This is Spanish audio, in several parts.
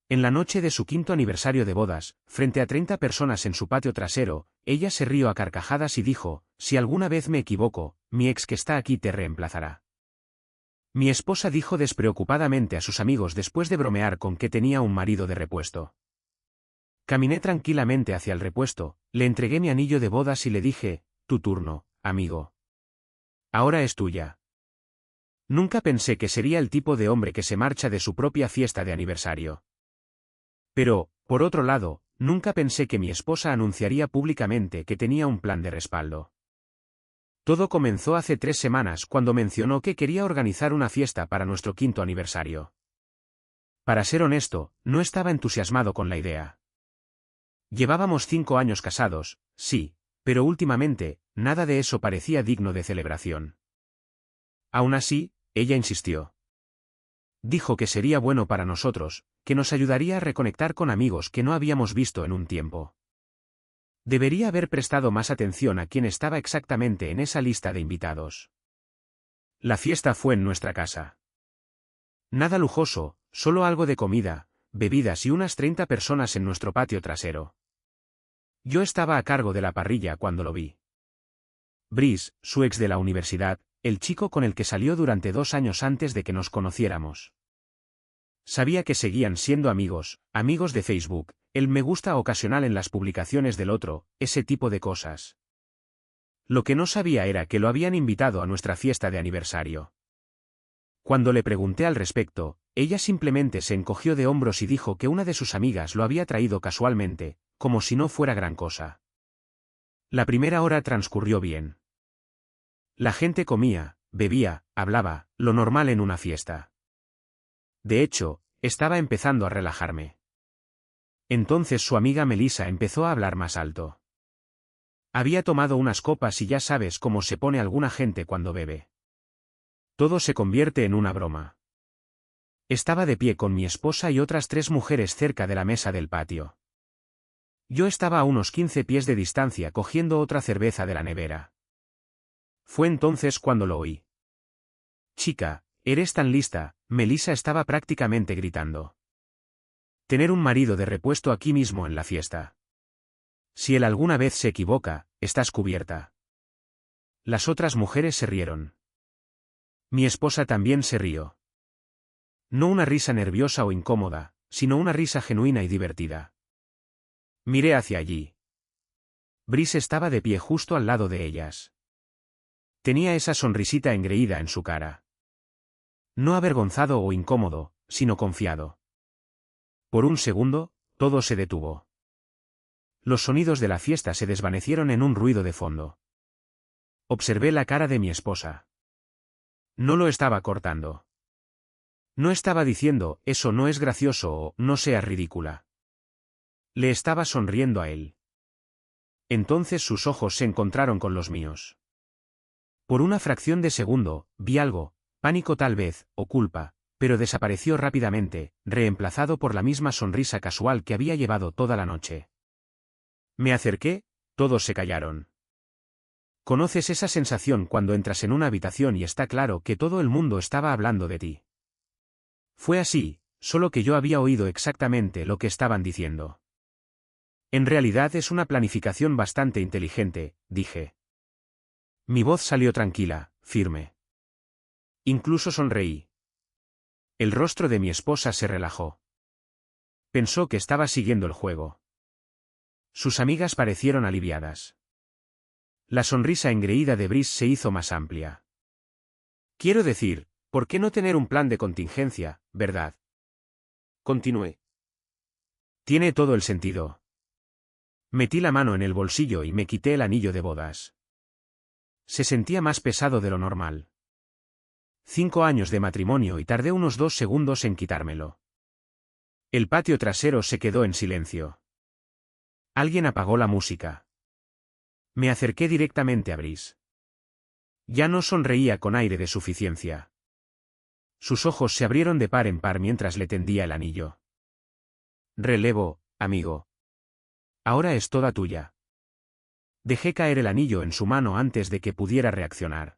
En la noche de su 5º aniversario de bodas, frente a 30 personas en su patio trasero, ella se rió a carcajadas y dijo, si alguna vez me equivoco, mi ex que está aquí te reemplazará. Mi esposa dijo despreocupadamente a sus amigos después de bromear con que tenía un marido de repuesto. Caminé tranquilamente hacia el repuesto, le entregué mi anillo de bodas y le dije, tu turno, amigo. Ahora es tuya. Nunca pensé que sería el tipo de hombre que se marcha de su propia fiesta de aniversario. Pero, por otro lado, nunca pensé que mi esposa anunciaría públicamente que tenía un plan de respaldo. Todo comenzó hace 3 semanas cuando mencionó que quería organizar una fiesta para nuestro 5º aniversario. Para ser honesto, no estaba entusiasmado con la idea. Llevábamos 5 años casados, sí, pero últimamente, nada de eso parecía digno de celebración. Aún así, ella insistió. Dijo que sería bueno para nosotros, que nos ayudaría a reconectar con amigos que no habíamos visto en un tiempo. Debería haber prestado más atención a quién estaba exactamente en esa lista de invitados. La fiesta fue en nuestra casa. Nada lujoso, solo algo de comida, bebidas y unas 30 personas en nuestro patio trasero. Yo estaba a cargo de la parrilla cuando lo vi. Brice, su ex de la universidad, el chico con el que salió durante 2 años antes de que nos conociéramos. Sabía que seguían siendo amigos de Facebook, el me gusta ocasional en las publicaciones del otro, ese tipo de cosas. Lo que no sabía era que lo habían invitado a nuestra fiesta de aniversario. Cuando le pregunté al respecto, ella simplemente se encogió de hombros y dijo que una de sus amigas lo había traído casualmente, como si no fuera gran cosa. La primera hora transcurrió bien. La gente comía, bebía, hablaba, lo normal en una fiesta. De hecho, estaba empezando a relajarme. Entonces su amiga Melissa empezó a hablar más alto. Había tomado unas copas y ya sabes cómo se pone alguna gente cuando bebe. Todo se convierte en una broma. Estaba de pie con mi esposa y otras 3 mujeres cerca de la mesa del patio. Yo estaba a unos 15 pies de distancia cogiendo otra cerveza de la nevera. Fue entonces cuando lo oí. Chica, ¿eres tan lista? Melissa estaba prácticamente gritando. Tener un marido de repuesto aquí mismo en la fiesta. Si él alguna vez se equivoca, estás cubierta. Las otras mujeres se rieron. Mi esposa también se rió. No una risa nerviosa o incómoda, sino una risa genuina y divertida. Miré hacia allí. Brice estaba de pie justo al lado de ellas. Tenía esa sonrisita engreída en su cara. No avergonzado o incómodo, sino confiado. Por un segundo, todo se detuvo. Los sonidos de la fiesta se desvanecieron en un ruido de fondo. Observé la cara de mi esposa. No lo estaba cortando. No estaba diciendo, eso no es gracioso o, no seas ridícula. Le estaba sonriendo a él. Entonces sus ojos se encontraron con los míos. Por una fracción de segundo, vi algo, pánico tal vez, o culpa, pero desapareció rápidamente, reemplazado por la misma sonrisa casual que había llevado toda la noche. Me acerqué, todos se callaron. ¿Conoces esa sensación cuando entras en una habitación y está claro que todo el mundo estaba hablando de ti? Fue así, solo que yo había oído exactamente lo que estaban diciendo. En realidad es una planificación bastante inteligente, dije. Mi voz salió tranquila, firme. Incluso sonreí. El rostro de mi esposa se relajó. Pensó que estaba siguiendo el juego. Sus amigas parecieron aliviadas. La sonrisa engreída de Brice se hizo más amplia. Quiero decir, ¿por qué no tener un plan de contingencia, verdad? Continué. Tiene todo el sentido. Metí la mano en el bolsillo y me quité el anillo de bodas. Se sentía más pesado de lo normal. 5 años de matrimonio y tardé unos 2 segundos en quitármelo. El patio trasero se quedó en silencio. Alguien apagó la música. Me acerqué directamente a Brice. Ya no sonreía con aire de suficiencia. Sus ojos se abrieron de par en par mientras le tendía el anillo. Relevo, amigo. Ahora es toda tuya. Dejé caer el anillo en su mano antes de que pudiera reaccionar.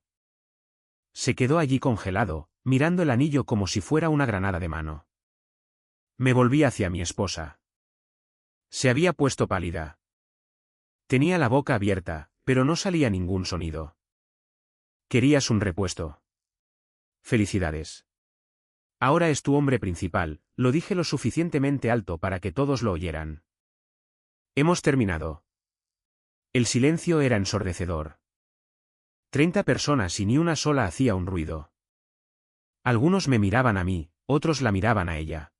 Se quedó allí congelado, mirando el anillo como si fuera una granada de mano. Me volví hacia mi esposa. Se había puesto pálida. Tenía la boca abierta, pero no salía ningún sonido. ¿Querías un repuesto? Felicidades. Ahora es tu hombre principal, lo dije lo suficientemente alto para que todos lo oyeran. Hemos terminado. El silencio era ensordecedor. 30 personas y ni una sola hacía un ruido. Algunos me miraban a mí, otros la miraban a ella.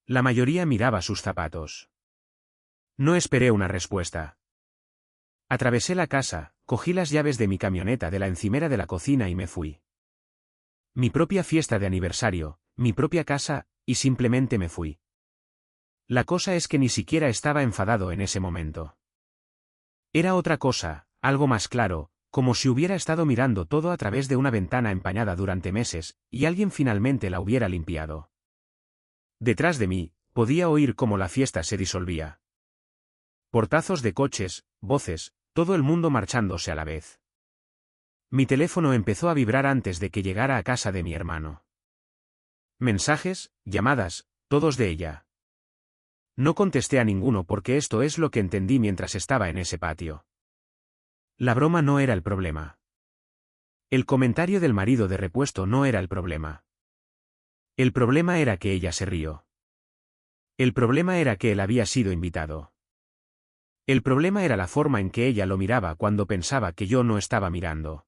La mayoría miraba sus zapatos. No esperé una respuesta. Atravesé la casa, cogí las llaves de mi camioneta de la encimera de la cocina y me fui. Mi propia fiesta de aniversario, mi propia casa, y simplemente me fui. La cosa es que ni siquiera estaba enfadado en ese momento. Era otra cosa, algo más claro, como si hubiera estado mirando todo a través de una ventana empañada durante meses, y alguien finalmente la hubiera limpiado. Detrás de mí, podía oír cómo la fiesta se disolvía. Portazos de coches, voces, todo el mundo marchándose a la vez. Mi teléfono empezó a vibrar antes de que llegara a casa de mi hermano. Mensajes, llamadas, todos de ella. No contesté a ninguno porque esto es lo que entendí mientras estaba en ese patio. La broma no era el problema. El comentario del marido de repuesto no era el problema. El problema era que ella se rió. El problema era que él había sido invitado. El problema era la forma en que ella lo miraba cuando pensaba que yo no estaba mirando.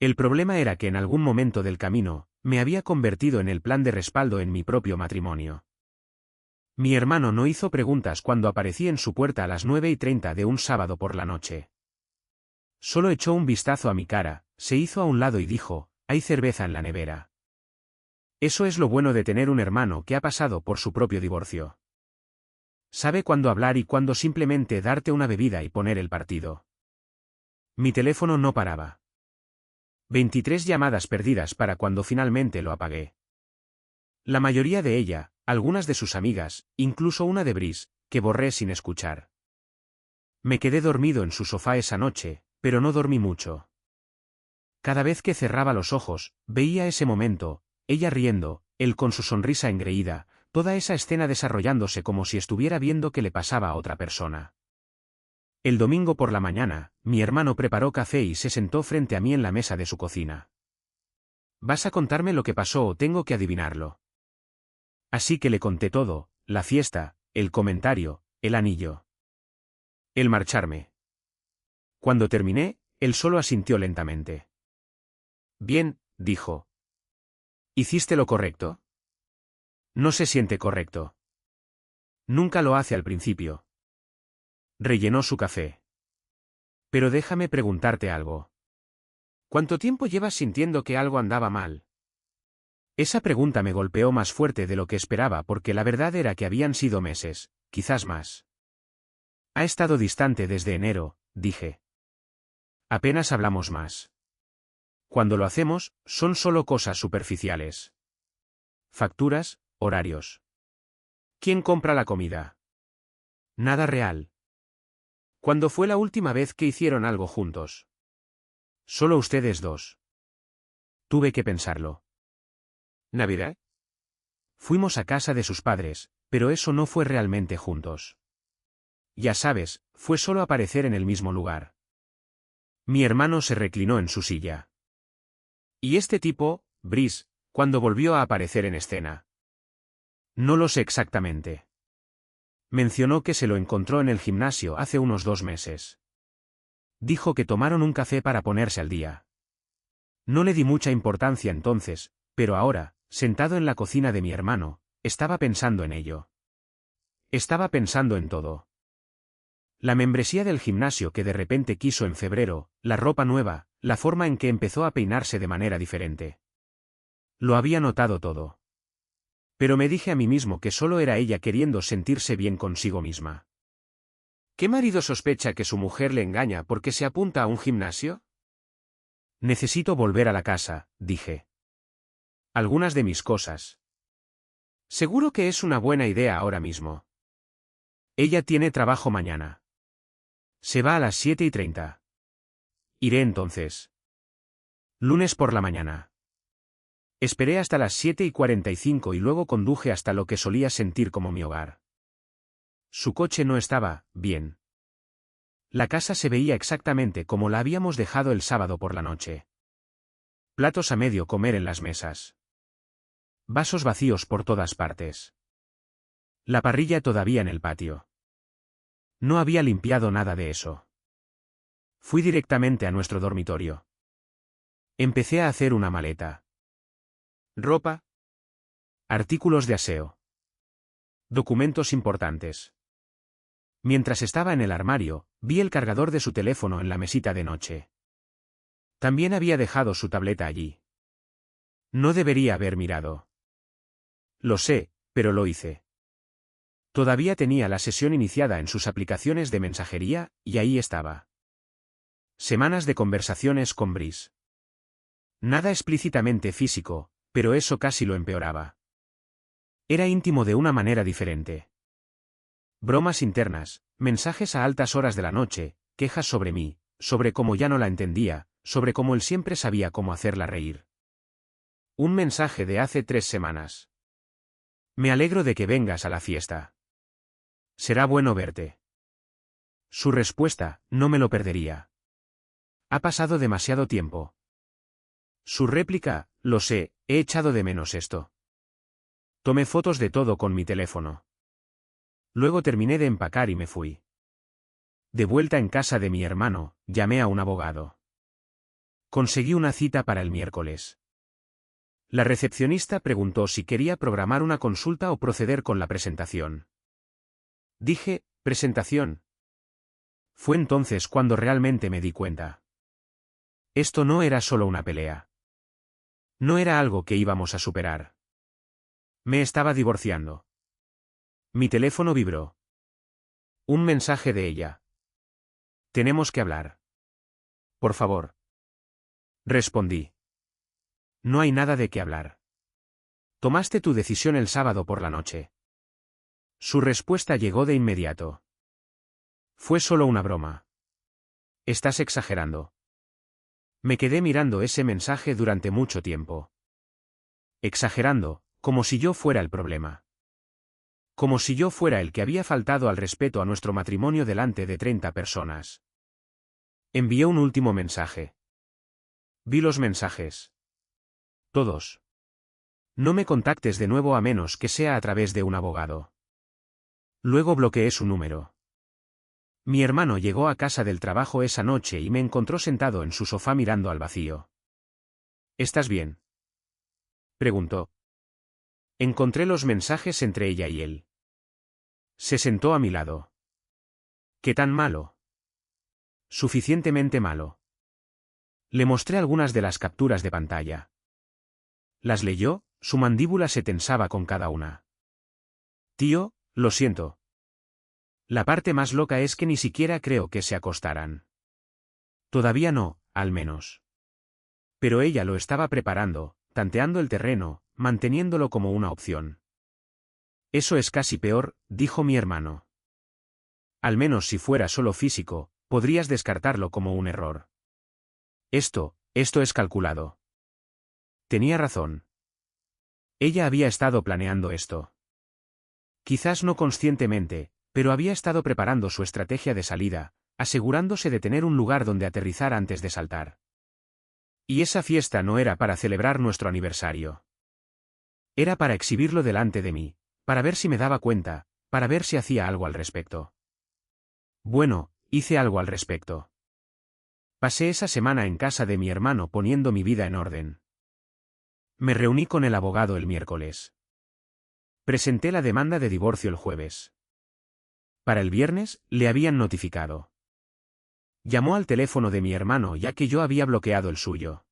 El problema era que en algún momento del camino, me había convertido en el plan de respaldo en mi propio matrimonio. Mi hermano no hizo preguntas cuando aparecí en su puerta a las 9:30 de un sábado por la noche. Solo echó un vistazo a mi cara, se hizo a un lado y dijo, «Hay cerveza en la nevera». Eso es lo bueno de tener un hermano que ha pasado por su propio divorcio. Sabe cuándo hablar y cuándo simplemente darte una bebida y poner el partido. Mi teléfono no paraba. 23 llamadas perdidas para cuando finalmente lo apagué. La mayoría de ella, algunas de sus amigas, incluso una de Brice, que borré sin escuchar. Me quedé dormido en su sofá esa noche, pero no dormí mucho. Cada vez que cerraba los ojos, veía ese momento, ella riendo, él con su sonrisa engreída, toda esa escena desarrollándose como si estuviera viendo qué le pasaba a otra persona. El domingo por la mañana, mi hermano preparó café y se sentó frente a mí en la mesa de su cocina. ¿Vas a contarme lo que pasó o tengo que adivinarlo? Así que le conté todo, la fiesta, el comentario, el anillo. El marcharme. Cuando terminé, él solo asintió lentamente. Bien, dijo. ¿Hiciste lo correcto? No se siente correcto. Nunca lo hace al principio. Rellenó su café. Pero déjame preguntarte algo. ¿Cuánto tiempo llevas sintiendo que algo andaba mal? Esa pregunta me golpeó más fuerte de lo que esperaba porque la verdad era que habían sido meses, quizás más. Ha estado distante desde enero, dije. Apenas hablamos más. Cuando lo hacemos, son solo cosas superficiales. Facturas, horarios. ¿Quién compra la comida? Nada real. ¿Cuándo fue la última vez que hicieron algo juntos? Solo ustedes dos. Tuve que pensarlo. ¿Navidad? Fuimos a casa de sus padres, pero eso no fue realmente juntos. Ya sabes, fue solo aparecer en el mismo lugar. Mi hermano se reclinó en su silla. ¿Y este tipo, Brice, cuándo volvió a aparecer en escena? No lo sé exactamente. Mencionó que se lo encontró en el gimnasio hace unos 2 meses. Dijo que tomaron un café para ponerse al día. No le di mucha importancia entonces, pero ahora, sentado en la cocina de mi hermano, estaba pensando en ello. Estaba pensando en todo. La membresía del gimnasio que de repente quiso en febrero, la ropa nueva, la forma en que empezó a peinarse de manera diferente. Lo había notado todo. Pero me dije a mí mismo que solo era ella queriendo sentirse bien consigo misma. ¿Qué marido sospecha que su mujer le engaña porque se apunta a un gimnasio? Necesito volver a la casa, dije. Algunas de mis cosas. Seguro que es una buena idea ahora mismo. Ella tiene trabajo mañana. Se va a las 7:30. Iré entonces. Lunes por la mañana. Esperé hasta las 7:45 y luego conduje hasta lo que solía sentir como mi hogar. Su coche no estaba bien. La casa se veía exactamente como la habíamos dejado el sábado por la noche. Platos a medio comer en las mesas. Vasos vacíos por todas partes. La parrilla todavía en el patio. No había limpiado nada de eso. Fui directamente a nuestro dormitorio. Empecé a hacer una maleta. Ropa. Artículos de aseo. Documentos importantes. Mientras estaba en el armario, vi el cargador de su teléfono en la mesita de noche. También había dejado su tableta allí. No debería haber mirado. Lo sé, pero lo hice. Todavía tenía la sesión iniciada en sus aplicaciones de mensajería, y ahí estaba. Semanas de conversaciones con Brice. Nada explícitamente físico, pero eso casi lo empeoraba. Era íntimo de una manera diferente. Bromas internas, mensajes a altas horas de la noche, quejas sobre mí, sobre cómo ya no la entendía, sobre cómo él siempre sabía cómo hacerla reír. Un mensaje de hace 3 semanas. Me alegro de que vengas a la fiesta. Será bueno verte. Su respuesta, no me lo perdería. Ha pasado demasiado tiempo. Su réplica, lo sé, he echado de menos esto. Tomé fotos de todo con mi teléfono. Luego terminé de empacar y me fui. De vuelta en casa de mi hermano, llamé a un abogado. Conseguí una cita para el miércoles. La recepcionista preguntó si quería programar una consulta o proceder con la presentación. Dije, presentación. Fue entonces cuando realmente me di cuenta. Esto no era solo una pelea. No era algo que íbamos a superar. Me estaba divorciando. Mi teléfono vibró. Un mensaje de ella. Tenemos que hablar. Por favor. Respondí. No hay nada de qué hablar. Tomaste tu decisión el sábado por la noche. Su respuesta llegó de inmediato. Fue solo una broma. Estás exagerando. Me quedé mirando ese mensaje durante mucho tiempo. Exagerando, como si yo fuera el problema. Como si yo fuera el que había faltado al respeto a nuestro matrimonio delante de 30 personas. Envié un último mensaje. Vi los mensajes. Todos. No me contactes de nuevo a menos que sea a través de un abogado. Luego bloqueé su número. Mi hermano llegó a casa del trabajo esa noche y me encontró sentado en su sofá mirando al vacío. ¿Estás bien?, preguntó. Encontré los mensajes entre ella y él. Se sentó a mi lado. ¿Qué tan malo? Suficientemente malo. Le mostré algunas de las capturas de pantalla. Las leyó, su mandíbula se tensaba con cada una. Tío, lo siento. La parte más loca es que ni siquiera creo que se acostaran. Todavía no, al menos. Pero ella lo estaba preparando, tanteando el terreno, manteniéndolo como una opción. Eso es casi peor, dijo mi hermano. Al menos si fuera solo físico, podrías descartarlo como un error. Esto es calculado. Tenía razón. Ella había estado planeando esto. Quizás no conscientemente, pero había estado preparando su estrategia de salida, asegurándose de tener un lugar donde aterrizar antes de saltar. Y esa fiesta no era para celebrar nuestro aniversario. Era para exhibirlo delante de mí, para ver si me daba cuenta, para ver si hacía algo al respecto. Bueno, hice algo al respecto. Pasé esa semana en casa de mi hermano poniendo mi vida en orden. Me reuní con el abogado el miércoles. Presenté la demanda de divorcio el jueves. Para el viernes, le habían notificado. Llamó al teléfono de mi hermano ya que yo había bloqueado el suyo.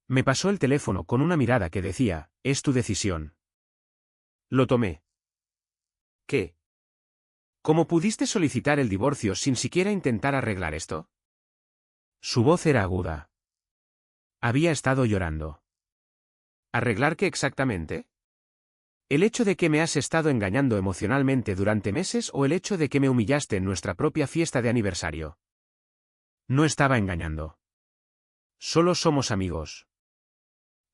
Me pasó el teléfono con una mirada que decía, es tu decisión. Lo tomé. ¿Qué? ¿Cómo pudiste solicitar el divorcio sin siquiera intentar arreglar esto? Su voz era aguda. Había estado llorando. ¿Arreglar qué exactamente? ¿El hecho de que me has estado engañando emocionalmente durante meses o el hecho de que me humillaste en nuestra propia fiesta de aniversario? No estaba engañando. Solo somos amigos.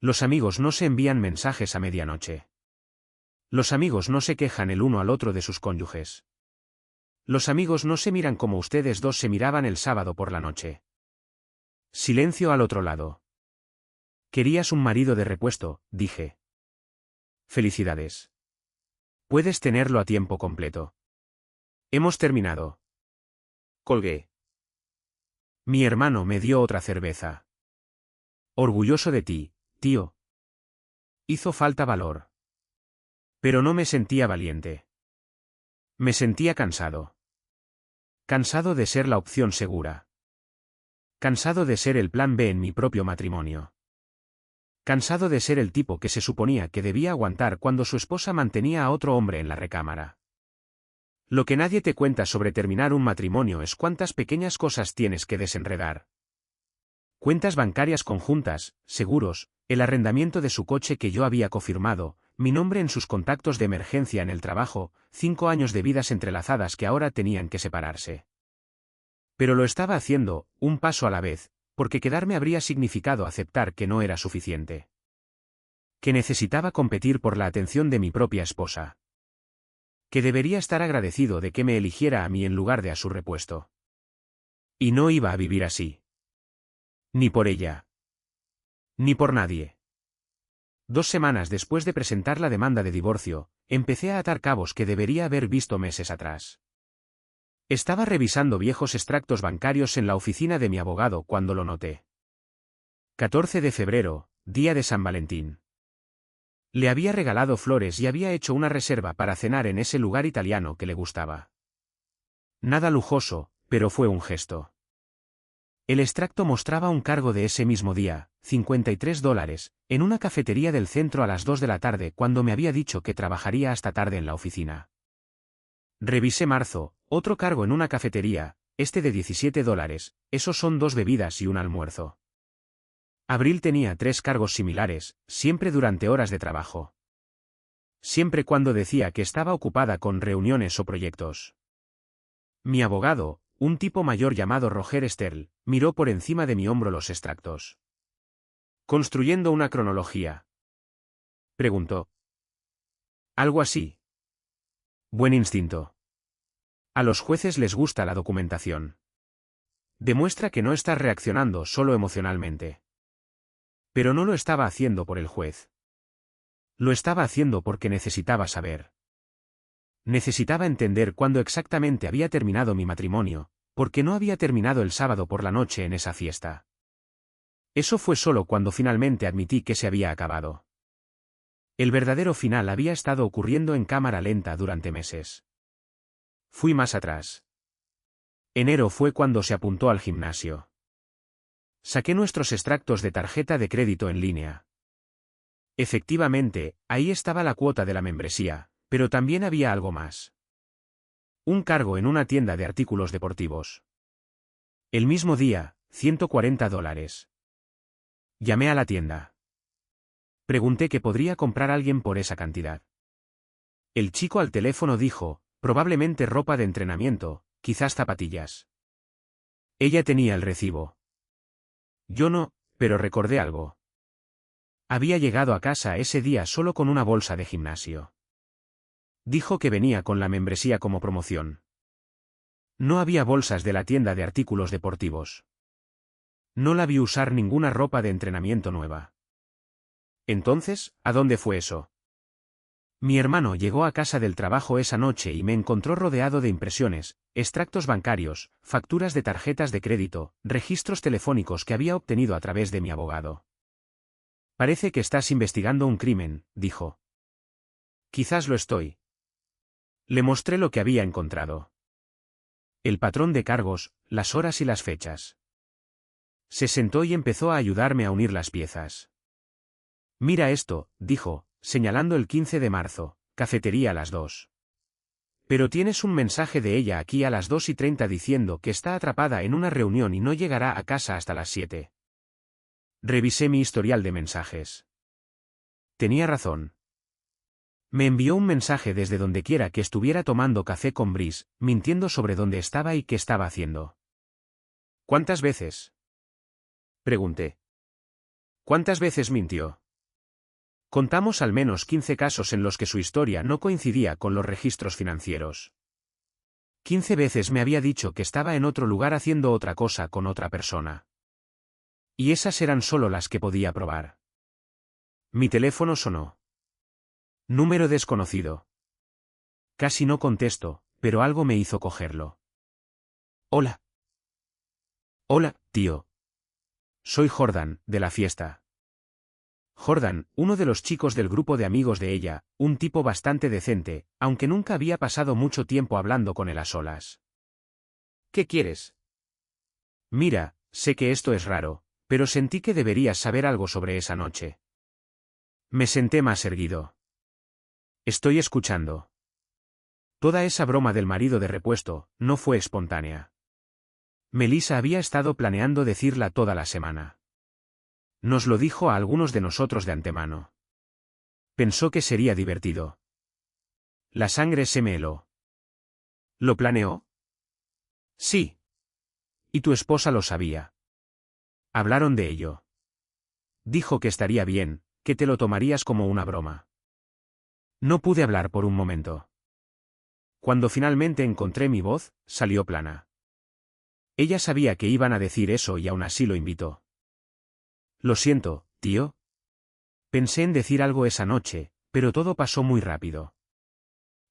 Los amigos no se envían mensajes a medianoche. Los amigos no se quejan el uno al otro de sus cónyuges. Los amigos no se miran como ustedes dos se miraban el sábado por la noche. Silencio al otro lado. Querías un marido de repuesto, dije. Felicidades. Puedes tenerlo a tiempo completo. Hemos terminado. Colgué. Mi hermano me dio otra cerveza. Orgulloso de ti, tío. Hizo falta valor. Pero no me sentía valiente. Me sentía cansado. Cansado de ser la opción segura. Cansado de ser el plan B en mi propio matrimonio. Cansado de ser el tipo que se suponía que debía aguantar cuando su esposa mantenía a otro hombre en la recámara. Lo que nadie te cuenta sobre terminar un matrimonio es cuántas pequeñas cosas tienes que desenredar. Cuentas bancarias conjuntas, seguros, el arrendamiento de su coche que yo había confirmado, mi nombre en sus contactos de emergencia en el trabajo, 5 años de vidas entrelazadas que ahora tenían que separarse. Pero lo estaba haciendo, un paso a la vez, porque quedarme habría significado aceptar que no era suficiente. Que necesitaba competir por la atención de mi propia esposa. Que debería estar agradecido de que me eligiera a mí en lugar de a su repuesto. Y no iba a vivir así. Ni por ella. Ni por nadie. 2 semanas después de presentar la demanda de divorcio, empecé a atar cabos que debería haber visto meses atrás. Estaba revisando viejos extractos bancarios en la oficina de mi abogado cuando lo noté. 14 de febrero, día de San Valentín. Le había regalado flores y había hecho una reserva para cenar en ese lugar italiano que le gustaba. Nada lujoso, pero fue un gesto. El extracto mostraba un cargo de ese mismo día, $53, en una cafetería del centro a las 2 de la tarde cuando me había dicho que trabajaría hasta tarde en la oficina. Revisé marzo, otro cargo en una cafetería, este de $17, esos son 2 bebidas y un almuerzo. Abril tenía 3 cargos similares, siempre durante horas de trabajo. Siempre cuando decía que estaba ocupada con reuniones o proyectos. Mi abogado, un tipo mayor llamado Roger Sterl, miró por encima de mi hombro los extractos. ¿Construyendo una cronología?, preguntó. Algo así. Buen instinto. A los jueces les gusta la documentación. Demuestra que no estás reaccionando solo emocionalmente. Pero no lo estaba haciendo por el juez. Lo estaba haciendo porque necesitaba saber. Necesitaba entender cuándo exactamente había terminado mi matrimonio, porque no había terminado el sábado por la noche en esa fiesta. Eso fue solo cuando finalmente admití que se había acabado. El verdadero final había estado ocurriendo en cámara lenta durante meses. Fui más atrás. Enero fue cuando se apuntó al gimnasio. Saqué nuestros extractos de tarjeta de crédito en línea. Efectivamente, ahí estaba la cuota de la membresía, pero también había algo más. Un cargo en una tienda de artículos deportivos. El mismo día, $140. Llamé a la tienda. Pregunté qué podría comprar alguien por esa cantidad. El chico al teléfono dijo, probablemente ropa de entrenamiento, quizás zapatillas. Ella tenía el recibo. Yo no, pero recordé algo. Había llegado a casa ese día solo con una bolsa de gimnasio. Dijo que venía con la membresía como promoción. No había bolsas de la tienda de artículos deportivos. No la vi usar ninguna ropa de entrenamiento nueva. Entonces, ¿a dónde fue eso? Mi hermano llegó a casa del trabajo esa noche y me encontró rodeado de impresiones, extractos bancarios, facturas de tarjetas de crédito, registros telefónicos que había obtenido a través de mi abogado. Parece que estás investigando un crimen, dijo. Quizás lo estoy. Le mostré lo que había encontrado. El patrón de cargos, las horas y las fechas. Se sentó y empezó a ayudarme a unir las piezas. Mira esto, dijo, señalando el 15 de marzo, cafetería a las 2. Pero tienes un mensaje de ella aquí a las 2:30 diciendo que está atrapada en una reunión y no llegará a casa hasta las 7. Revisé mi historial de mensajes. Tenía razón. Me envió un mensaje desde donde quiera que estuviera tomando café con Brice, mintiendo sobre dónde estaba y qué estaba haciendo. ¿Cuántas veces?, pregunté. ¿Cuántas veces mintió? Contamos al menos 15 casos en los que su historia no coincidía con los registros financieros. 15 veces me había dicho que estaba en otro lugar haciendo otra cosa con otra persona. Y esas eran solo las que podía probar. Mi teléfono sonó. Número desconocido. Casi no contesto, pero algo me hizo cogerlo. Hola. Hola, tío. Soy Jordan, de la fiesta. Jordan, uno de los chicos del grupo de amigos de ella, un tipo bastante decente, aunque nunca había pasado mucho tiempo hablando con él a solas. ¿Qué quieres? Mira, sé que esto es raro, pero sentí que deberías saber algo sobre esa noche. Me senté más erguido. Estoy escuchando. Toda esa broma del marido de repuesto no fue espontánea. Melissa había estado planeando decirla toda la semana. Nos lo dijo a algunos de nosotros de antemano. Pensó que sería divertido. La sangre se me heló. ¿Lo planeó? Sí. Y tu esposa lo sabía. Hablaron de ello. Dijo que estaría bien, que te lo tomarías como una broma. No pude hablar por un momento. Cuando finalmente encontré mi voz, salió plana. Ella sabía que iban a decir eso y aún así lo invitó. Lo siento, tío. Pensé en decir algo esa noche, pero todo pasó muy rápido.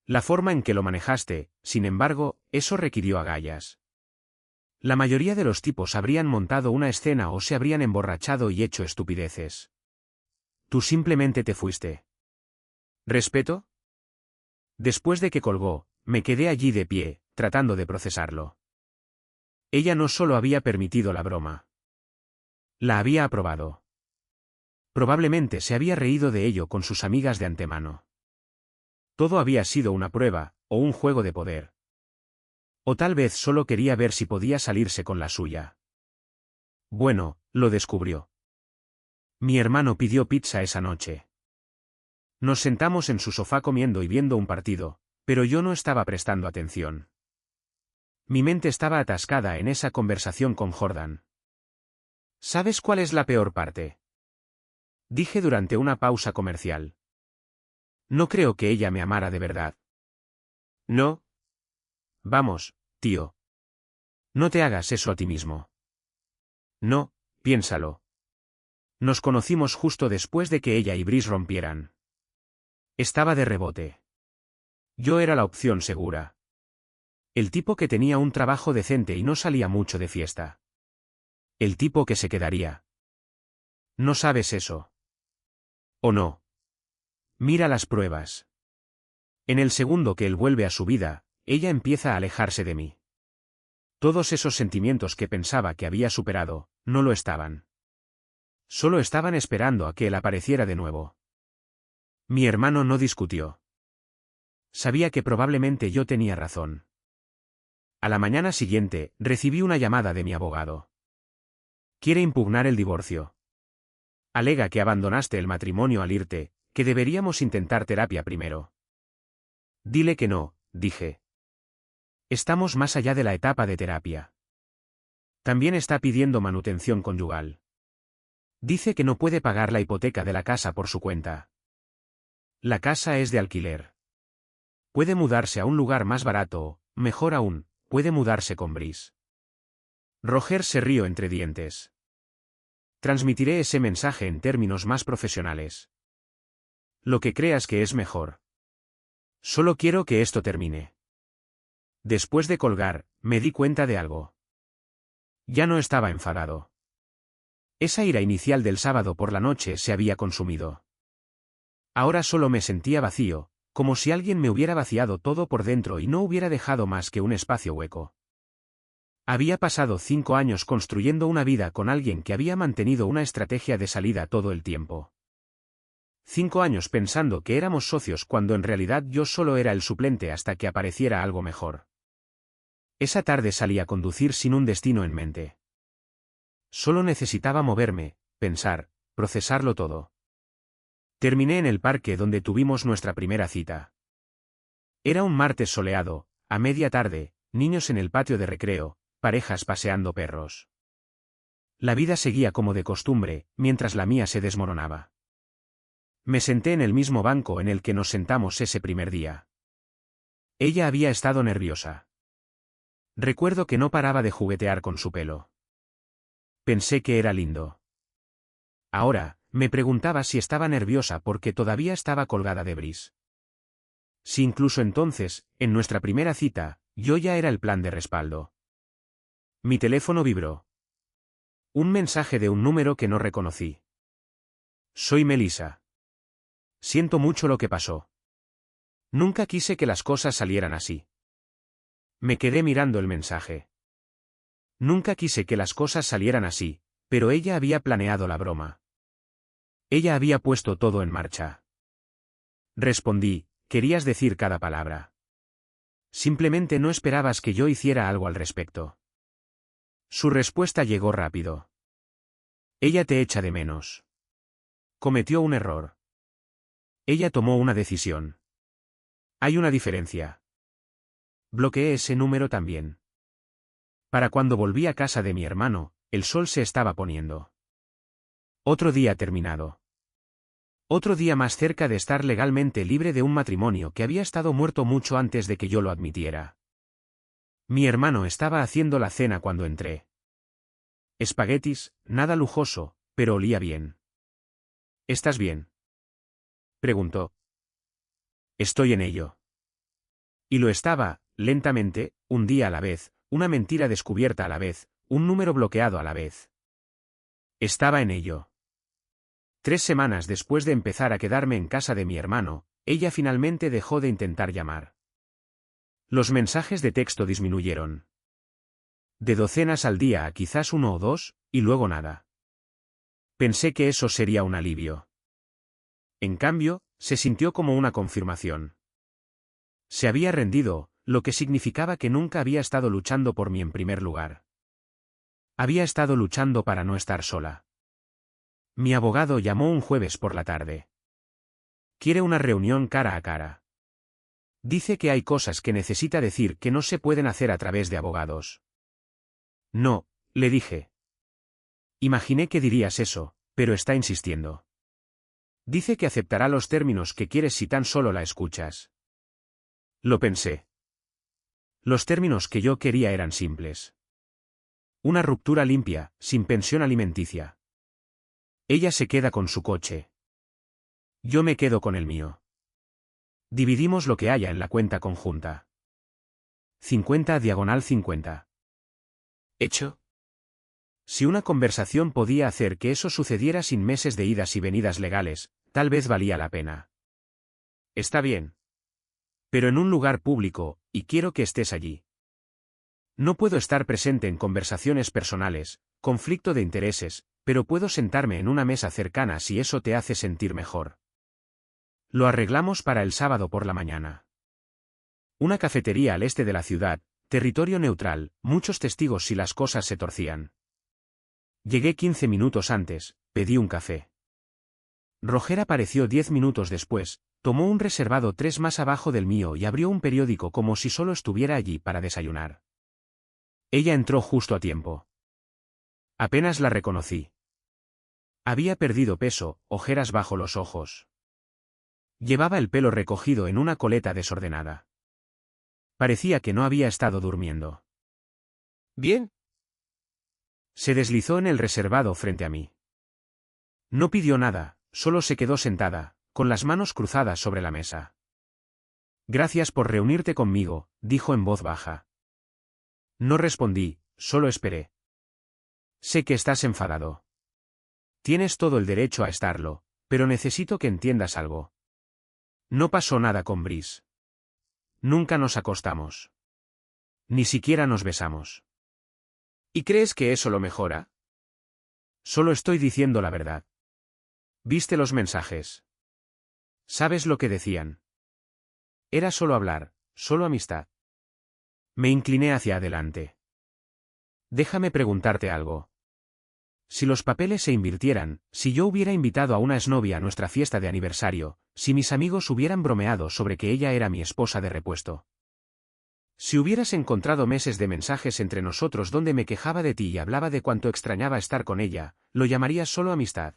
La forma en que lo manejaste, sin embargo, eso requirió agallas. La mayoría de los tipos habrían montado una escena o se habrían emborrachado y hecho estupideces. Tú simplemente te fuiste. ¿Respeto? Después de que colgó, me quedé allí de pie, tratando de procesarlo. Ella no solo había permitido la broma. La había aprobado. Probablemente se había reído de ello con sus amigas de antemano. Todo había sido una prueba, o un juego de poder. O tal vez solo quería ver si podía salirse con la suya. Bueno, lo descubrió. Mi hermano pidió pizza esa noche. Nos sentamos en su sofá comiendo y viendo un partido, pero yo no estaba prestando atención. Mi mente estaba atascada en esa conversación con Jordan. ¿Sabes cuál es la peor parte? Dije durante una pausa comercial. No creo que ella me amara de verdad. No. Vamos, tío. No te hagas eso a ti mismo. No, piénsalo. Nos conocimos justo después de que ella y Brice rompieran. Estaba de rebote. Yo era la opción segura. El tipo que tenía un trabajo decente y no salía mucho de fiesta. El tipo que se quedaría. ¿No sabes eso? ¿O no? Mira las pruebas. En el segundo que él vuelve a su vida, ella empieza a alejarse de mí. Todos esos sentimientos que pensaba que había superado, no lo estaban. Solo estaban esperando a que él apareciera de nuevo. Mi hermano no discutió. Sabía que probablemente yo tenía razón. A la mañana siguiente, recibí una llamada de mi abogado. Quiere impugnar el divorcio. Alega que abandonaste el matrimonio al irte, que deberíamos intentar terapia primero. Dile que no, dije. Estamos más allá de la etapa de terapia. También está pidiendo manutención conyugal. Dice que no puede pagar la hipoteca de la casa por su cuenta. La casa es de alquiler. Puede mudarse a un lugar más barato o, mejor aún, puede mudarse con Brice. Roger se rió entre dientes. Transmitiré ese mensaje en términos más profesionales. Lo que creas que es mejor. Solo quiero que esto termine. Después de colgar, me di cuenta de algo. Ya no estaba enfadado. Esa ira inicial del sábado por la noche se había consumido. Ahora solo me sentía vacío, como si alguien me hubiera vaciado todo por dentro y no hubiera dejado más que un espacio hueco. Había pasado 5 años construyendo una vida con alguien que había mantenido una estrategia de salida todo el tiempo. 5 años pensando que éramos socios cuando en realidad yo solo era el suplente hasta que apareciera algo mejor. Esa tarde salí a conducir sin un destino en mente. Solo necesitaba moverme, pensar, procesarlo todo. Terminé en el parque donde tuvimos nuestra primera cita. Era un martes soleado, a media tarde, niños en el patio de recreo, parejas paseando perros. La vida seguía como de costumbre, mientras la mía se desmoronaba. Me senté en el mismo banco en el que nos sentamos ese primer día. Ella había estado nerviosa. Recuerdo que no paraba de juguetear con su pelo. Pensé que era lindo. Ahora, me preguntaba si estaba nerviosa porque todavía estaba colgada de Brice. Si incluso entonces, en nuestra primera cita, yo ya era el plan de respaldo. Mi teléfono vibró. Un mensaje de un número que no reconocí. Soy Melissa. Siento mucho lo que pasó. Nunca quise que las cosas salieran así. Me quedé mirando el mensaje. Nunca quise que las cosas salieran así, pero ella había planeado la broma. Ella había puesto todo en marcha. Respondí, querías decir cada palabra. Simplemente no esperabas que yo hiciera algo al respecto. Su respuesta llegó rápido. Ella te echa de menos. Cometió un error. Ella tomó una decisión. Hay una diferencia. Bloqueé ese número también. Para cuando volví a casa de mi hermano, el sol se estaba poniendo. Otro día terminado. Otro día más cerca de estar legalmente libre de un matrimonio que había estado muerto mucho antes de que yo lo admitiera. Mi hermano estaba haciendo la cena cuando entré. Espaguetis, nada lujoso, pero olía bien. ¿Estás bien?, preguntó. Estoy en ello. Y lo estaba, lentamente, un día a la vez, una mentira descubierta a la vez, un número bloqueado a la vez. Estaba en ello. 3 semanas después de empezar a quedarme en casa de mi hermano, ella finalmente dejó de intentar llamar. Los mensajes de texto disminuyeron. De docenas al día a quizás 1 o 2, y luego nada. Pensé que eso sería un alivio. En cambio, se sintió como una confirmación. Se había rendido, lo que significaba que nunca había estado luchando por mí en primer lugar. Había estado luchando para no estar sola. Mi abogado llamó un jueves por la tarde. Quiere una reunión cara a cara. Dice que hay cosas que necesita decir que no se pueden hacer a través de abogados. No, le dije. Imaginé que dirías eso, pero está insistiendo. Dice que aceptará los términos que quieres si tan solo la escuchas. Lo pensé. Los términos que yo quería eran simples. Una ruptura limpia, sin pensión alimenticia. Ella se queda con su coche. Yo me quedo con el mío. Dividimos lo que haya en la cuenta conjunta. 50/50. ¿Hecho? Si una conversación podía hacer que eso sucediera sin meses de idas y venidas legales, tal vez valía la pena. Está bien. Pero en un lugar público, y quiero que estés allí. No puedo estar presente en conversaciones personales, conflicto de intereses, pero puedo sentarme en una mesa cercana si eso te hace sentir mejor. Lo arreglamos para el sábado por la mañana. Una cafetería al este de la ciudad, territorio neutral, muchos testigos si las cosas se torcían. Llegué 15 minutos antes, pedí un café. Roger apareció 10 minutos después, tomó un reservado 3 más abajo del mío y abrió un periódico como si solo estuviera allí para desayunar. Ella entró justo a tiempo. Apenas la reconocí. Había perdido peso, ojeras bajo los ojos. Llevaba el pelo recogido en una coleta desordenada. Parecía que no había estado durmiendo. ¿Bien? Se deslizó en el reservado frente a mí. No pidió nada, solo se quedó sentada, con las manos cruzadas sobre la mesa. Gracias por reunirte conmigo, dijo en voz baja. No respondí, solo esperé. Sé que estás enfadado. Tienes todo el derecho a estarlo, pero necesito que entiendas algo. No pasó nada con Brice. Nunca nos acostamos. Ni siquiera nos besamos. ¿Y crees que eso lo mejora? Solo estoy diciendo la verdad. ¿Viste los mensajes? ¿Sabes lo que decían? Era solo hablar, solo amistad. Me incliné hacia adelante. Déjame preguntarte algo. Si los papeles se invirtieran, si yo hubiera invitado a una exnovia a nuestra fiesta de aniversario, si mis amigos hubieran bromeado sobre que ella era mi esposa de repuesto. Si hubieras encontrado meses de mensajes entre nosotros donde me quejaba de ti y hablaba de cuánto extrañaba estar con ella, ¿lo llamarías solo amistad?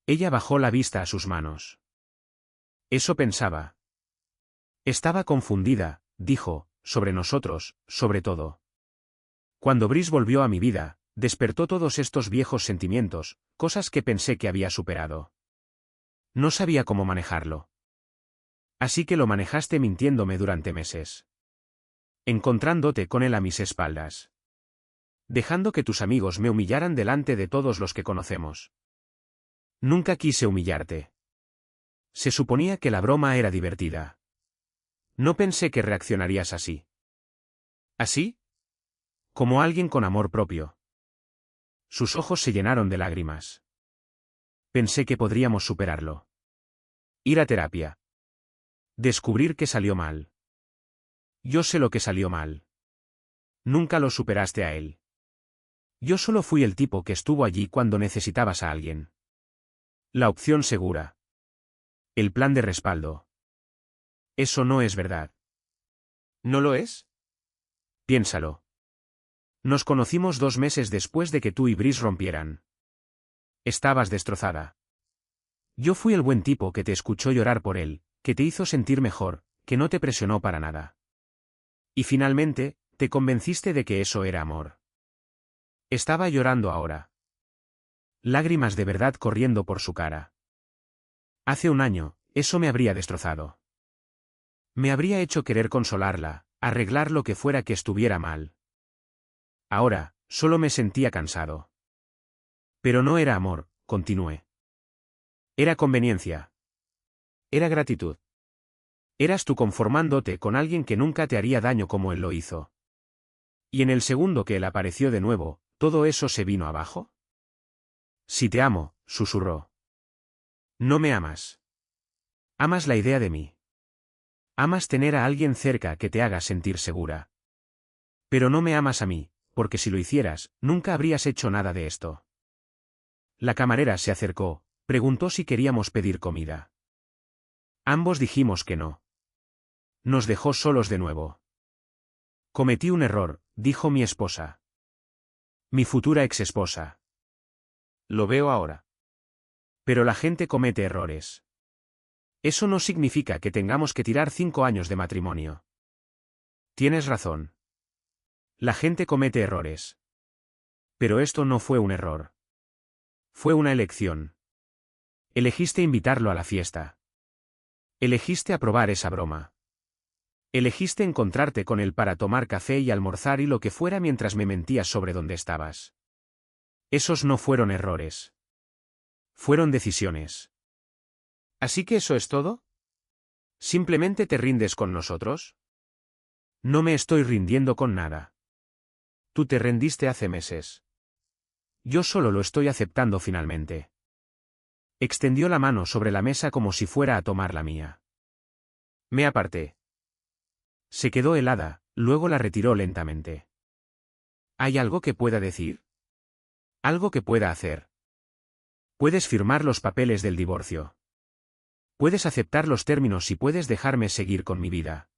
Ella bajó la vista a sus manos. Eso pensaba. Estaba confundida, dijo, sobre nosotros, sobre todo. Cuando Brice volvió a mi vida, despertó todos estos viejos sentimientos, cosas que pensé que había superado. No sabía cómo manejarlo. Así que lo manejaste mintiéndome durante meses. Encontrándote con él a mis espaldas. Dejando que tus amigos me humillaran delante de todos los que conocemos. Nunca quise humillarte. Se suponía que la broma era divertida. No pensé que reaccionarías así. ¿Así? Como alguien con amor propio. Sus ojos se llenaron de lágrimas. Pensé que podríamos superarlo. Ir a terapia. Descubrir que salió mal. Yo sé lo que salió mal. Nunca lo superaste a él. Yo solo fui el tipo que estuvo allí cuando necesitabas a alguien. La opción segura. El plan de respaldo. Eso no es verdad. ¿No lo es? Piénsalo. Nos conocimos 2 meses después de que tú y Brice rompieran. Estabas destrozada. Yo fui el buen tipo que te escuchó llorar por él, que te hizo sentir mejor, que no te presionó para nada. Y finalmente, te convenciste de que eso era amor. Estaba llorando ahora. Lágrimas de verdad corriendo por su cara. Hace 1 año, eso me habría destrozado. Me habría hecho querer consolarla, arreglar lo que fuera que estuviera mal. Ahora, solo me sentía cansado. Pero no era amor, continué. Era conveniencia. Era gratitud. Eras tú conformándote con alguien que nunca te haría daño como él lo hizo. Y en el segundo que él apareció de nuevo, ¿todo eso se vino abajo? Si te amo, susurró. No me amas. Amas la idea de mí. Amas tener a alguien cerca que te haga sentir segura. Pero no me amas a mí, porque si lo hicieras, nunca habrías hecho nada de esto. La camarera se acercó, preguntó si queríamos pedir comida. Ambos dijimos que no. Nos dejó solos de nuevo. Cometí un error, dijo mi esposa. Mi futura exesposa. Lo veo ahora. Pero la gente comete errores. Eso no significa que tengamos que tirar 5 años de matrimonio. Tienes razón. La gente comete errores. Pero esto no fue un error. Fue una elección. Elegiste invitarlo a la fiesta. Elegiste aprobar esa broma. Elegiste encontrarte con él para tomar café y almorzar y lo que fuera mientras me mentías sobre dónde estabas. Esos no fueron errores. Fueron decisiones. ¿Así que eso es todo? ¿Simplemente te rindes con nosotros? No me estoy rindiendo con nada. Tú te rendiste hace meses. Yo solo lo estoy aceptando finalmente. Extendió la mano sobre la mesa como si fuera a tomar la mía. Me aparté. Se quedó helada, luego la retiró lentamente. ¿Hay algo que pueda decir? ¿Algo que pueda hacer? Puedes firmar los papeles del divorcio. Puedes aceptar los términos y puedes dejarme seguir con mi vida.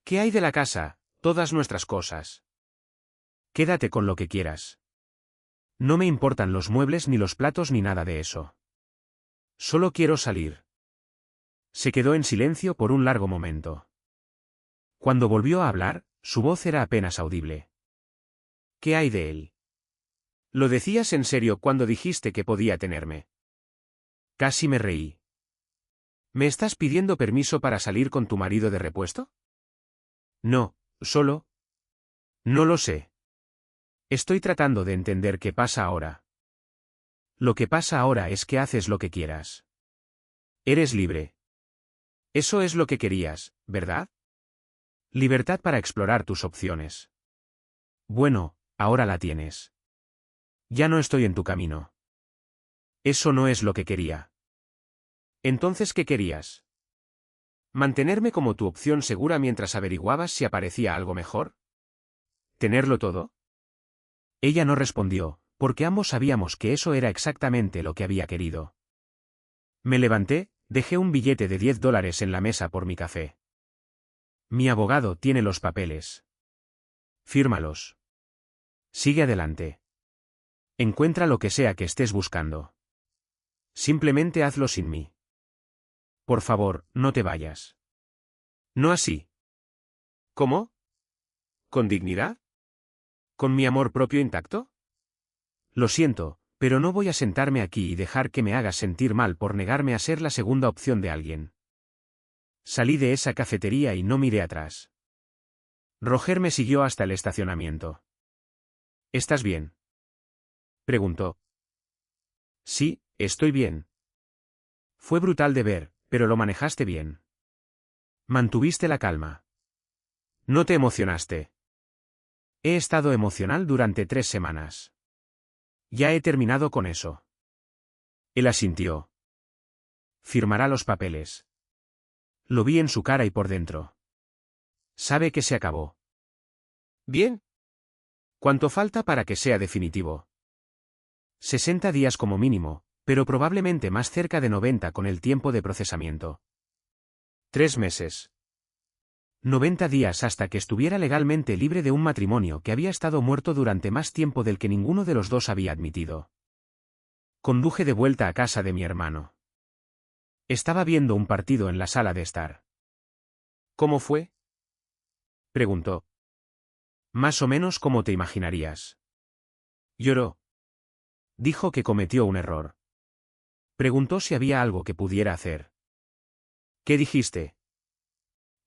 ¿Qué hay de la casa, todas nuestras cosas? Quédate con lo que quieras. No me importan los muebles ni los platos ni nada de eso. Solo quiero salir. Se quedó en silencio por un largo momento. Cuando volvió a hablar, su voz era apenas audible. ¿Qué hay de él? ¿Lo decías en serio cuando dijiste que podía tenerme? Casi me reí. ¿Me estás pidiendo permiso para salir con tu marido de repuesto? No, solo... No lo sé. Estoy tratando de entender qué pasa ahora. Lo que pasa ahora es que haces lo que quieras. Eres libre. Eso es lo que querías, ¿verdad? Libertad para explorar tus opciones. Bueno, ahora la tienes. Ya no estoy en tu camino. Eso no es lo que quería. Entonces, ¿qué querías? ¿Mantenerme como tu opción segura mientras averiguabas si aparecía algo mejor? ¿Tenerlo todo? Ella no respondió, porque ambos sabíamos que eso era exactamente lo que había querido. Me levanté, dejé un billete de $10 en la mesa por mi café. Mi abogado tiene los papeles. Fírmalos. Sigue adelante. Encuentra lo que sea que estés buscando. Simplemente hazlo sin mí. Por favor, no te vayas. No así. ¿Cómo? ¿Con dignidad? ¿Con mi amor propio intacto? Lo siento, pero no voy a sentarme aquí y dejar que me hagas sentir mal por negarme a ser la segunda opción de alguien. Salí de esa cafetería y no miré atrás. Roger me siguió hasta el estacionamiento. ¿Estás bien?, preguntó. Sí, estoy bien. Fue brutal de ver, pero lo manejaste bien. Mantuviste la calma. No te emocionaste. He estado emocional durante 3 semanas. Ya he terminado con eso. Él asintió. Firmará los papeles. Lo vi en su cara y por dentro. Sabe que se acabó. Bien. ¿Cuánto falta para que sea definitivo? 60 días como mínimo, pero probablemente más cerca de 90 con el tiempo de procesamiento. 3 meses. 90 días hasta que estuviera legalmente libre de un matrimonio que había estado muerto durante más tiempo del que ninguno de los dos había admitido. Conduje de vuelta a casa de mi hermano. Estaba viendo un partido en la sala de estar. ¿Cómo fue?, preguntó. Más o menos como te imaginarías. Lloró. Dijo que cometió un error. Preguntó si había algo que pudiera hacer. ¿Qué dijiste?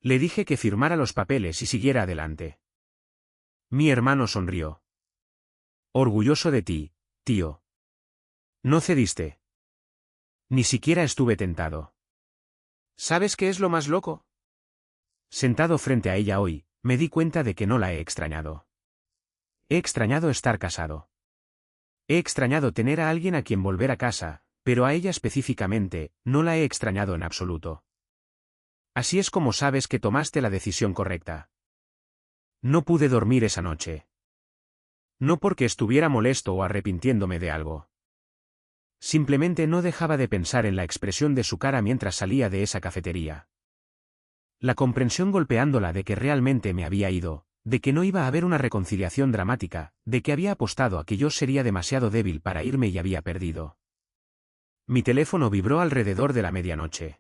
Le dije que firmara los papeles y siguiera adelante. Mi hermano sonrió. Orgulloso de ti, tío. No cediste. Ni siquiera estuve tentado. ¿Sabes qué es lo más loco? Sentado frente a ella hoy, me di cuenta de que no la he extrañado. He extrañado estar casado. He extrañado tener a alguien a quien volver a casa, pero a ella específicamente, no la he extrañado en absoluto. Así es como sabes que tomaste la decisión correcta. No pude dormir esa noche. No porque estuviera molesto o arrepintiéndome de algo. Simplemente no dejaba de pensar en la expresión de su cara mientras salía de esa cafetería. La comprensión golpeándola de que realmente me había ido, de que no iba a haber una reconciliación dramática, de que había apostado a que yo sería demasiado débil para irme y había perdido. Mi teléfono vibró alrededor de la medianoche.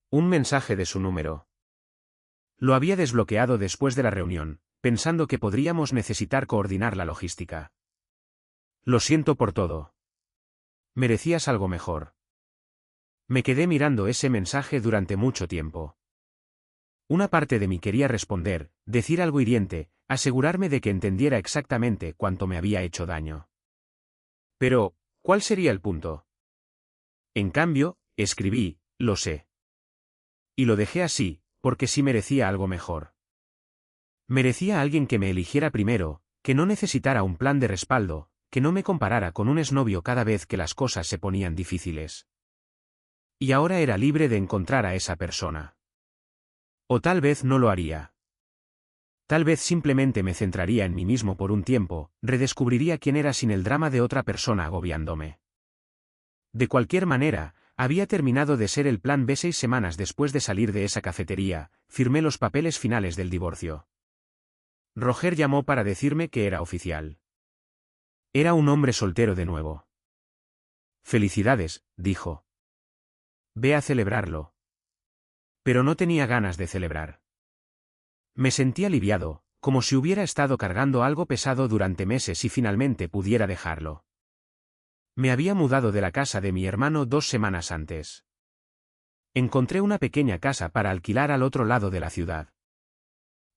Un mensaje de su número. Lo había desbloqueado después de la reunión, pensando que podríamos necesitar coordinar la logística. Lo siento por todo. Merecías algo mejor. Me quedé mirando ese mensaje durante mucho tiempo. Una parte de mí quería responder, decir algo hiriente, asegurarme de que entendiera exactamente cuánto me había hecho daño. Pero, ¿cuál sería el punto? En cambio, escribí, lo sé. Y lo dejé así, porque sí merecía algo mejor. Merecía a alguien que me eligiera primero, que no necesitara un plan de respaldo, que no me comparara con un exnovio cada vez que las cosas se ponían difíciles. Y ahora era libre de encontrar a esa persona. O tal vez no lo haría. Tal vez simplemente me centraría en mí mismo por un tiempo, redescubriría quién era sin el drama de otra persona agobiándome. De cualquier manera, había terminado de ser el plan B 6 semanas después de salir de esa cafetería, firmé los papeles finales del divorcio. Roger llamó para decirme que era oficial. Era un hombre soltero de nuevo. Felicidades, dijo. Ve a celebrarlo. Pero no tenía ganas de celebrar. Me sentí aliviado, como si hubiera estado cargando algo pesado durante meses y finalmente pudiera dejarlo. Me había mudado de la casa de mi hermano 2 semanas antes. Encontré una pequeña casa para alquilar al otro lado de la ciudad.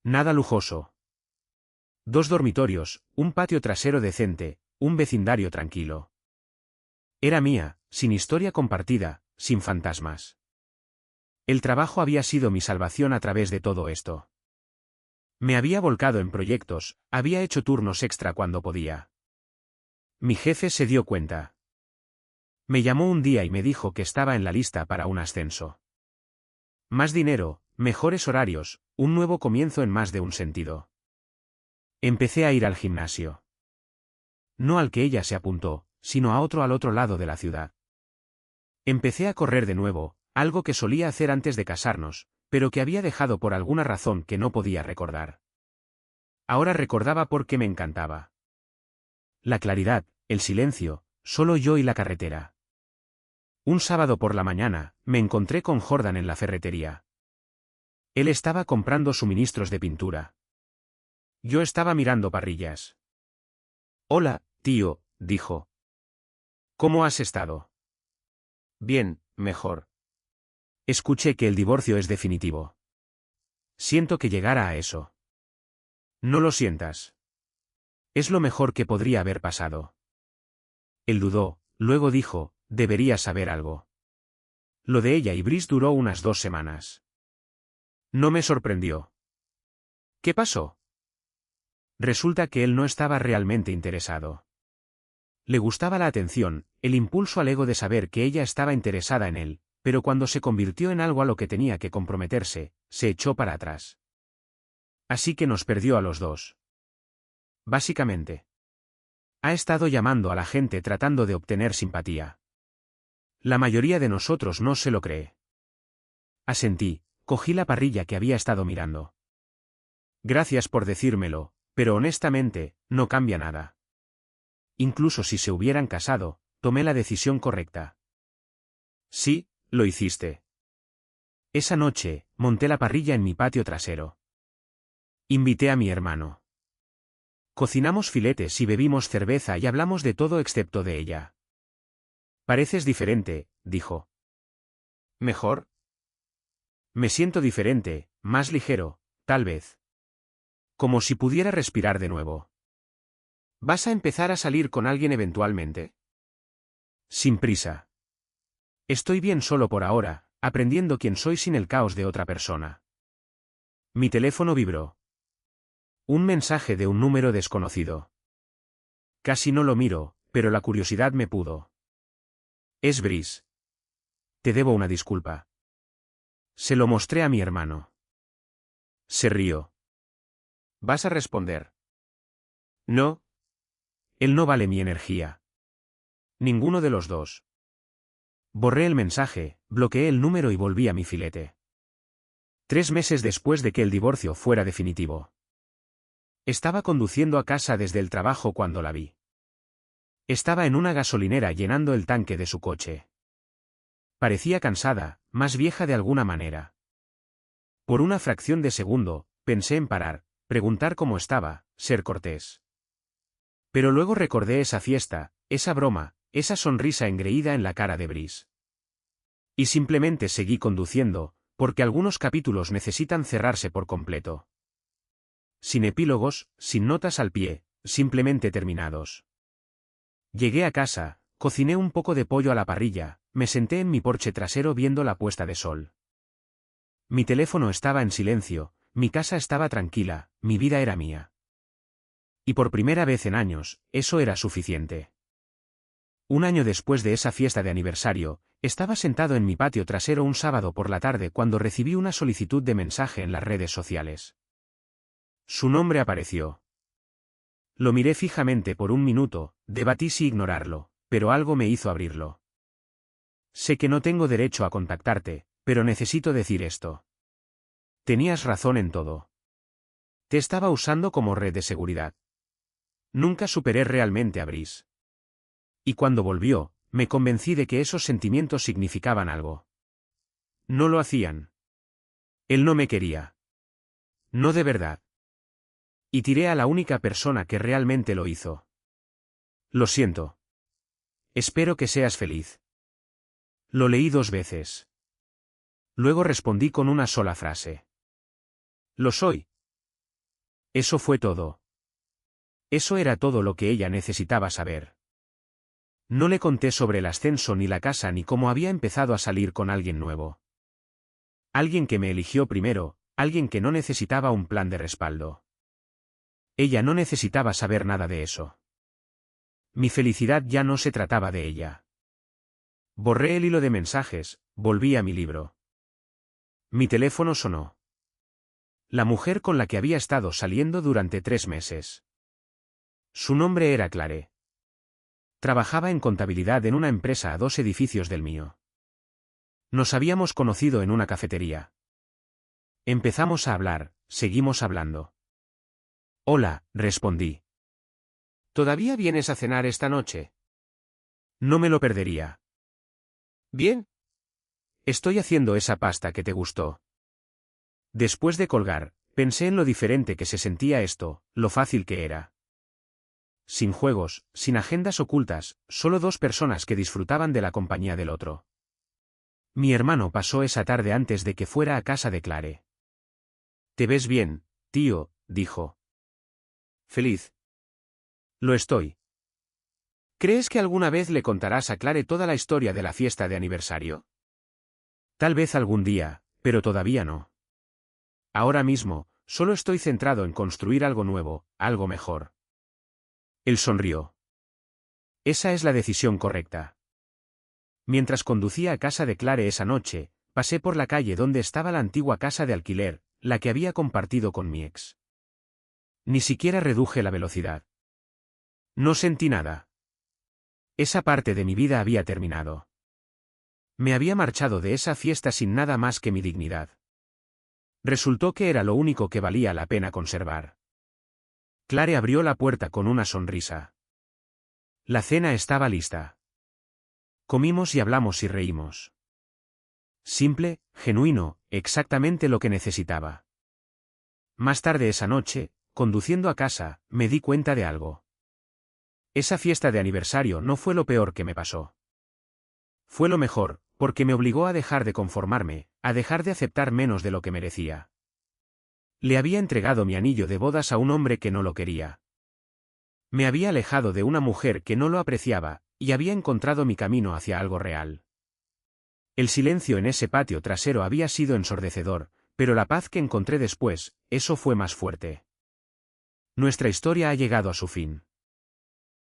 Nada lujoso. 2 dormitorios, un patio trasero decente, un vecindario tranquilo. Era mía, sin historia compartida, sin fantasmas. El trabajo había sido mi salvación a través de todo esto. Me había volcado en proyectos, había hecho turnos extra cuando podía. Mi jefe se dio cuenta. Me llamó un día y me dijo que estaba en la lista para un ascenso. Más dinero, mejores horarios, un nuevo comienzo en más de un sentido. Empecé a ir al gimnasio. No al que ella se apuntó, sino a otro al otro lado de la ciudad. Empecé a correr de nuevo, algo que solía hacer antes de casarnos, pero que había dejado por alguna razón que no podía recordar. Ahora recordaba por qué me encantaba. La claridad, el silencio, solo yo y la carretera. Un sábado por la mañana, me encontré con Jordan en la ferretería. Él estaba comprando suministros de pintura. Yo estaba mirando parrillas. Hola, tío, dijo. ¿Cómo has estado? Bien, mejor. Escuché que el divorcio es definitivo. Siento que llegara a eso. No lo sientas. Es lo mejor que podría haber pasado. Él dudó, luego dijo, deberías saber algo. Lo de ella y Brice duró unas 2 semanas. No me sorprendió. ¿Qué pasó? Resulta que él no estaba realmente interesado. Le gustaba la atención, el impulso al ego de saber que ella estaba interesada en él, pero cuando se convirtió en algo a lo que tenía que comprometerse, se echó para atrás. Así que nos perdió a los dos. Básicamente. Ha estado llamando a la gente tratando de obtener simpatía. La mayoría de nosotros no se lo cree. Asentí, cogí la parrilla que había estado mirando. Gracias por decírmelo, pero honestamente, no cambia nada. Incluso si se hubieran casado, tomé la decisión correcta. Sí, lo hiciste. Esa noche, monté la parrilla en mi patio trasero. Invité a mi hermano. Cocinamos filetes y bebimos cerveza y hablamos de todo excepto de ella. Pareces diferente, dijo. ¿Mejor? Me siento diferente, más ligero, tal vez. Como si pudiera respirar de nuevo. ¿Vas a empezar a salir con alguien eventualmente? Sin prisa. Estoy bien solo por ahora, aprendiendo quién soy sin el caos de otra persona. Mi teléfono vibró. Un mensaje de un número desconocido. Casi no lo miro, pero la curiosidad me pudo. Es Brice. Te debo una disculpa. Se lo mostré a mi hermano. Se rió. ¿Vas a responder? No. Él no vale mi energía. Ninguno de los dos. Borré el mensaje, bloqueé el número y volví a mi filete. 3 meses después de que el divorcio fuera definitivo. Estaba conduciendo a casa desde el trabajo cuando la vi. Estaba en una gasolinera llenando el tanque de su coche. Parecía cansada, más vieja de alguna manera. Por una fracción de segundo, pensé en parar, preguntar cómo estaba, ser cortés. Pero luego recordé esa fiesta, esa broma, esa sonrisa engreída en la cara de Brice. Y simplemente seguí conduciendo, porque algunos capítulos necesitan cerrarse por completo. Sin epílogos, sin notas al pie, simplemente terminados. Llegué a casa, cociné un poco de pollo a la parrilla, me senté en mi porche trasero viendo la puesta de sol. Mi teléfono estaba en silencio, mi casa estaba tranquila, mi vida era mía. Y por primera vez en años, eso era suficiente. Un año después de esa fiesta de aniversario, estaba sentado en mi patio trasero un sábado por la tarde cuando recibí una solicitud de mensaje en las redes sociales. Su nombre apareció. Lo miré fijamente por un minuto, debatí si ignorarlo, pero algo me hizo abrirlo. Sé que no tengo derecho a contactarte, pero necesito decir esto. Tenías razón en todo. Te estaba usando como red de seguridad. Nunca superé realmente a Brice. Y cuando volvió, me convencí de que esos sentimientos significaban algo. No lo hacían. Él no me quería. No de verdad. Y tiré a la única persona que realmente lo hizo. Lo siento. Espero que seas feliz. Lo leí 2 veces. Luego respondí con una sola frase. Lo soy. Eso fue todo. Eso era todo lo que ella necesitaba saber. No le conté sobre el ascenso ni la casa ni cómo había empezado a salir con alguien nuevo. Alguien que me eligió primero, alguien que no necesitaba un plan de respaldo. Ella no necesitaba saber nada de eso. Mi felicidad ya no se trataba de ella. Borré el hilo de mensajes, volví a mi libro. Mi teléfono sonó. La mujer con la que había estado saliendo durante 3 meses. Su nombre era Clare. Trabajaba en contabilidad en una empresa a 2 edificios del mío. Nos habíamos conocido en una cafetería. Empezamos a hablar, seguimos hablando. Hola, respondí. ¿Todavía vienes a cenar esta noche? No me lo perdería. Bien. Estoy haciendo esa pasta que te gustó. Después de colgar, pensé en lo diferente que se sentía esto, lo fácil que era. Sin juegos, sin agendas ocultas, solo dos personas que disfrutaban de la compañía del otro. Mi hermano pasó esa tarde antes de que fuera a casa de Clare. «Te ves bien, tío», dijo. Feliz. «Lo estoy». «¿Crees que alguna vez le contarás a Clare toda la historia de la fiesta de aniversario?» «Tal vez algún día, pero todavía no. Ahora mismo, solo estoy centrado en construir algo nuevo, algo mejor». Él sonrió. «Esa es la decisión correcta». Mientras conducía a casa de Clare esa noche, pasé por la calle donde estaba la antigua casa de alquiler, la que había compartido con mi ex. Ni siquiera reduje la velocidad. No sentí nada. Esa parte de mi vida había terminado. Me había marchado de esa fiesta sin nada más que mi dignidad. Resultó que era lo único que valía la pena conservar. Clare abrió la puerta con una sonrisa. La cena estaba lista. Comimos y hablamos y reímos. Simple, genuino, exactamente lo que necesitaba. Más tarde esa noche, conduciendo a casa, me di cuenta de algo. Esa fiesta de aniversario no fue lo peor que me pasó. Fue lo mejor, porque me obligó a dejar de conformarme, a dejar de aceptar menos de lo que merecía. Le había entregado mi anillo de bodas a un hombre que no lo quería. Me había alejado de una mujer que no lo apreciaba, y había encontrado mi camino hacia algo real. El silencio en ese patio trasero había sido ensordecedor, pero la paz que encontré después, eso fue más fuerte. Nuestra historia ha llegado a su fin.